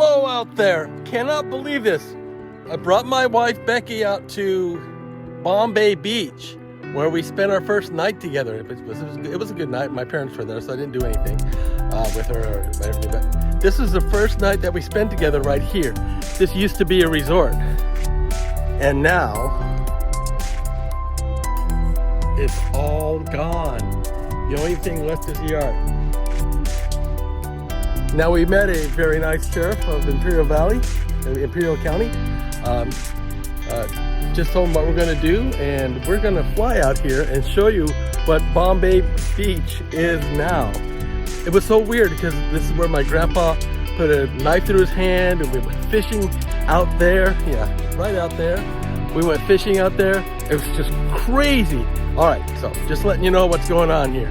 Hello out there. Cannot believe this. I brought my wife Becky out to Bombay Beach, where we spent our first night together. It was a good night. My parents were there, so I didn't do anything with her or everything. But this is the first night that we spent together right here. This used to be a resort, and now it's all gone. The only thing left is the yard. Now we met a very nice sheriff of Imperial County. Just told him what we're going to do, and we're going to fly out here and show you what Bombay Beach is now. It was so weird because this is where my grandpa put a knife through his hand, and we went fishing out there. Yeah, right out there. We went fishing out there. It was just crazy. All right, so just letting you know what's going on here.